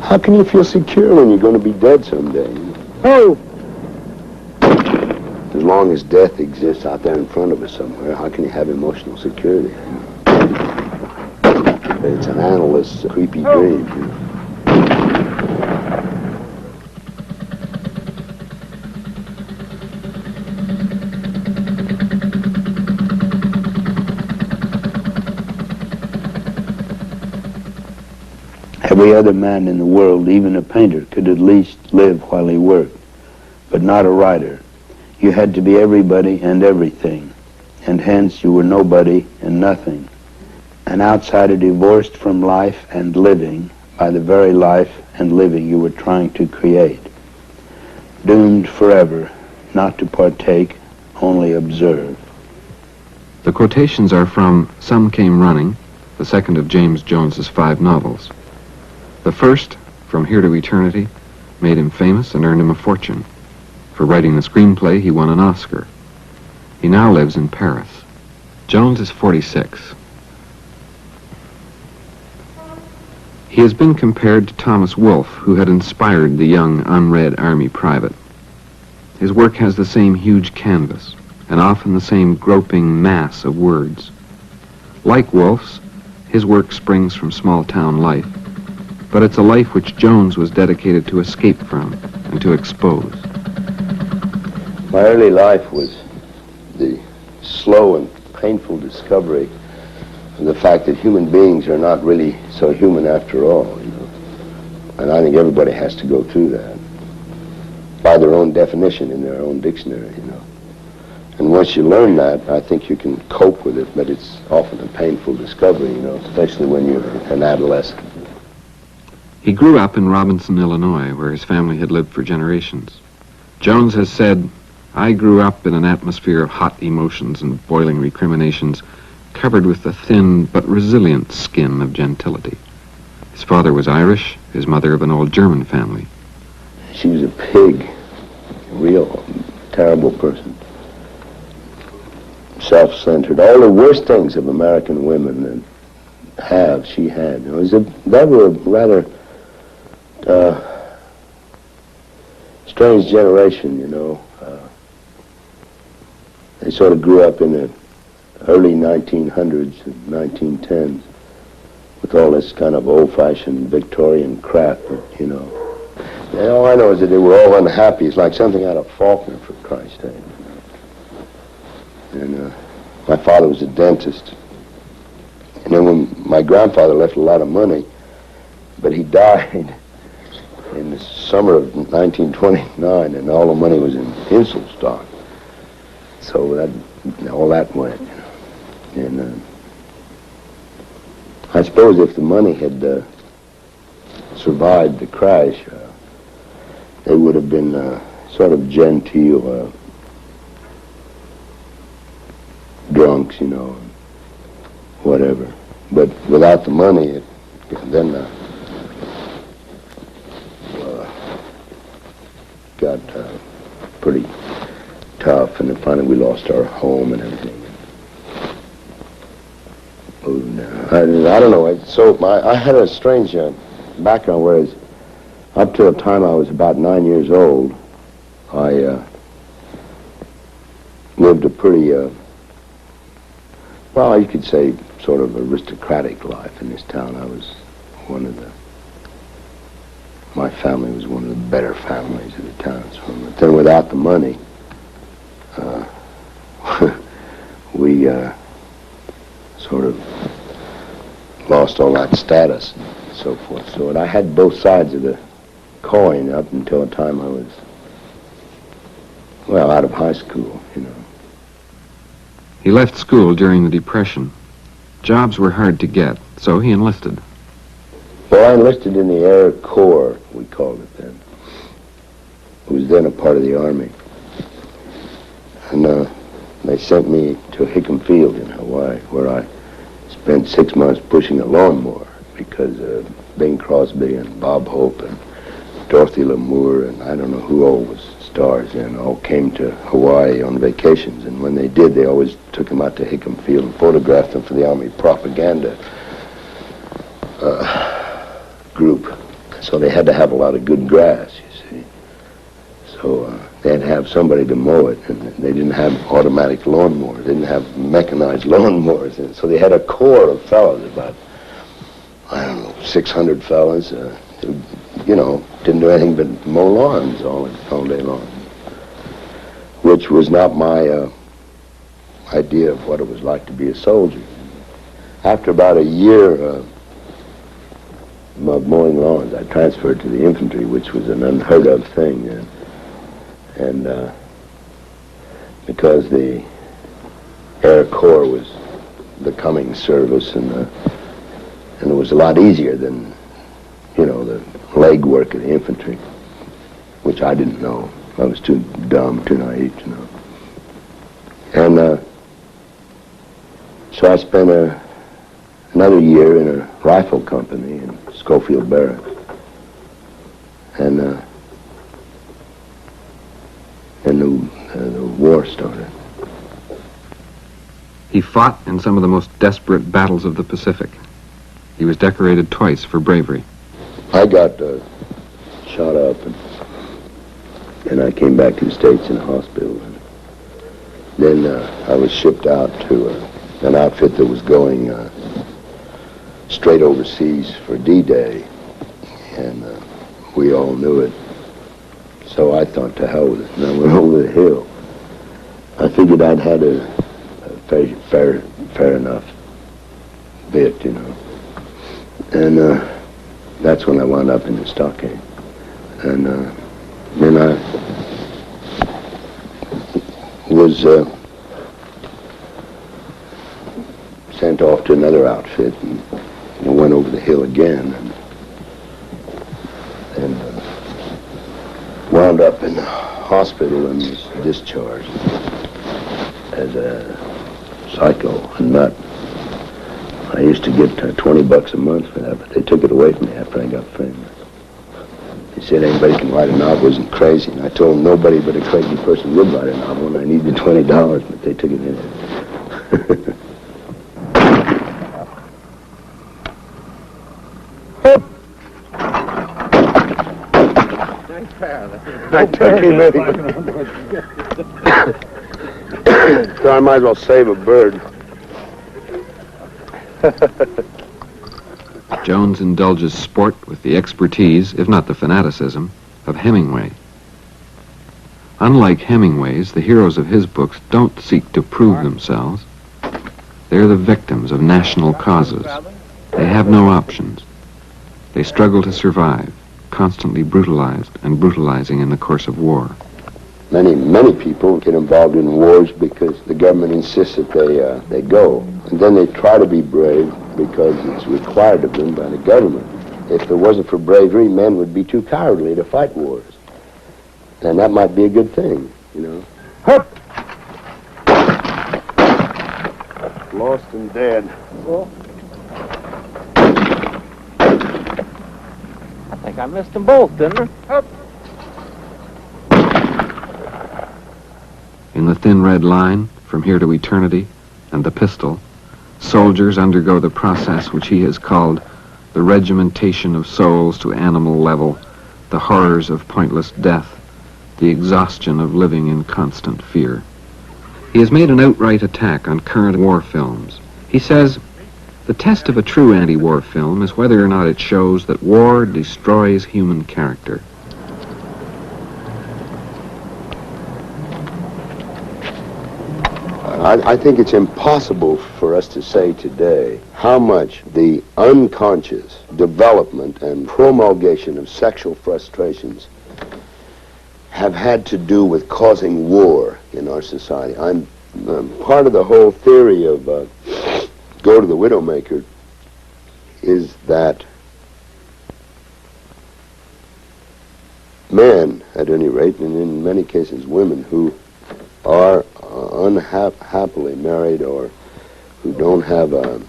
How can you feel secure when you're going to be dead someday? Oh! As long as death exists out there in front of us somewhere, how can you have emotional security? It's an analyst's creepy dream. Every other man in the world, even a painter, could at least live while he worked, but not a writer. You had to be everybody and everything, and hence you were nobody and nothing. An outsider divorced from life and living by the very life and living you were trying to create. Doomed forever not to partake, only observe. The quotations are from Some Came Running, the second of James Jones's 5 novels. The first, From Here to Eternity, made him famous and earned him a fortune. For writing the screenplay, he won an Oscar. He now lives in Paris. Jones is 46. He has been compared to Thomas Wolfe, who had inspired the young, unread Army private. His work has the same huge canvas, and often the same groping mass of words. Like Wolfe's, his work springs from small-town life, but it's a life which Jones was dedicated to escape from and to expose. My early life was the slow and painful discovery of the fact that human beings are not really so human after all, you know. And I think everybody has to go through that by their own definition in their own dictionary, you know. And once you learn that, I think you can cope with it, but it's often a painful discovery, you know, especially when you're an adolescent. He grew up in Robinson, Illinois, where his family had lived for generations. Jones has said, "I grew up in an atmosphere of hot emotions and boiling recriminations, covered with the thin but resilient skin of gentility." His father was Irish, his mother of an old German family. She was a pig, a real terrible person. Self-centered. All the worst things of American women she had. You know, they were a rather strange generation, you know. They sort of grew up in the early 1900s and 1910s with all this kind of old-fashioned Victorian crap, you know. And all I know is that they were all unhappy. It's like something out of Faulkner, for Christ's sake. And my father was a dentist. And then when my grandfather left a lot of money, but he died in the summer of 1929, and all the money was in pencil stock. So all that went, you know. And I suppose if the money had survived the crash, they would have been sort of genteel drunks, you know, whatever. But without the money, then got pretty tough, and then finally we lost our home and everything. I don't know. So I had a strange background, whereas up to the time I was about 9 years old, I lived a pretty, well, you could say sort of aristocratic life in this town. I was my family was one of the better families of the town. So, but then without the money, we sort of lost all that status and so forth. So I had both sides of the coin up until the time I was, well, out of high school, you know. He left school during the Depression. Jobs were hard to get, so he enlisted. Well, I enlisted in the Air Corps, we called it then. It was then a part of the Army. And they sent me to Hickam Field in Hawaii, where I spent 6 months pushing a lawnmower because Bing Crosby and Bob Hope and Dorothy Lamour and I don't know who all was stars and all came to Hawaii on vacations. And when they did, they always took them out to Hickam Field and photographed them for the Army propaganda group. So they had to have a lot of good grass, you see. So they had to have somebody to mow it, and they didn't have automatic lawnmowers. They didn't have mechanized lawnmowers. And so they had a corps of fellows, about, I don't know, 600 fellas, who, you know, didn't do anything but mow lawns all day long, which was not my idea of what it was like to be a soldier. After about a year of mowing lawns, I transferred to the infantry, which was an unheard of thing, and because the Air Corps was the coming service, and it was a lot easier than, you know, the leg work of the infantry, which I didn't know. I was too dumb, too naive to know. And so I spent another year in a rifle company in Schofield Barracks. And the war started. He fought in some of the most desperate battles of the Pacific. He was decorated twice for bravery. I got shot up, and I came back to the States in a hospital. And then I was shipped out to an outfit that was going straight overseas for D-Day, and we all knew it. So I thought, to hell with it, and I went over the hill. I figured I'd had a fair enough bit, you know. And that's when I wound up in the stockade. And then I was sent off to another outfit and went over the hill again, and wound up in the hospital and was discharged as a psycho and nut. I used to get $20 a month for that, but they took it away from me after I got famous. They said anybody can write a novel isn't crazy, and I told them nobody but a crazy person would write a novel, and I needed $20, but they took it anyway. I took him anyway. So I might as well save a bird. Jones indulges sport with the expertise, if not the fanaticism, of Hemingway. Unlike Hemingway's, the heroes of his books don't seek to prove themselves. They're the victims of national causes. They have no options. They struggle to survive, constantly brutalized and brutalizing in the course of war. Many people get involved in wars because the government insists that they go. And then they try to be brave because it's required of them by the government. If it wasn't for bravery, men would be too cowardly to fight wars. And that might be a good thing, you know. Hup! Lost and dead. Well, I think I missed them both, didn't I? Hup! In The Thin Red Line, From Here to Eternity, and The Pistol, soldiers undergo the process which he has called the regimentation of souls to animal level, the horrors of pointless death, the exhaustion of living in constant fear. He has made an outright attack on current war films. He says, the test of a true anti-war film is whether or not it shows that war destroys human character. I think it's impossible for us to say today how much the unconscious development and promulgation of sexual frustrations have had to do with causing war in our society. I'm part of the whole theory of Go to the Widowmaker is that men, at any rate, and in many cases women, who are unhappily married or who don't have a